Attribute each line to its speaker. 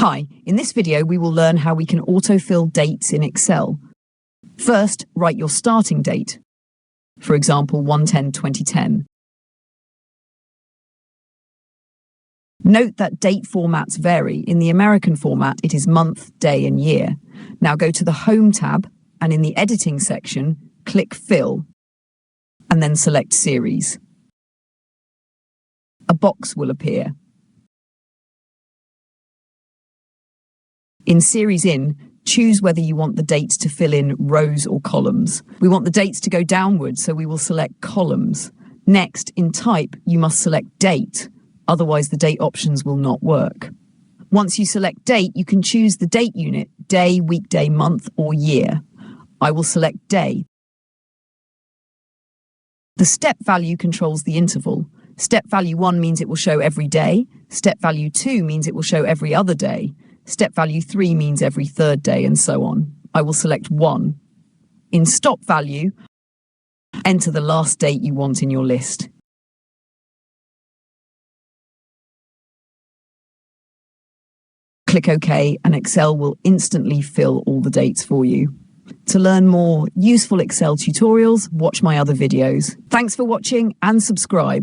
Speaker 1: Hi, in this video we will learn how we can autofill dates in Excel. First, write your starting date. For example, 1/10/2010. Note that date formats vary. In the American format, it is month, day, and year. Now go to the Home tab, and in the Editing section, click Fill, and then select Series. A box will appear. In Series In, choose whether you want the dates to fill in rows or columns. We want the dates to go downwards, so we will select Columns. Next, in Type, you must select Date, otherwise the date options will not work. Once you select Date, you can choose the date unit, day, weekday, month, or year. I will select Day. The step value controls the interval. Step value 1 means it will show every day. Step value 2 means it will show every other day. Step value 3 means every third day, and so on. I will select 1. In stop value, enter the last date you want in your list. Click OK, and Excel will instantly fill all the dates for you. To learn more useful Excel tutorials, watch my other videos. Thanks for watching and subscribe.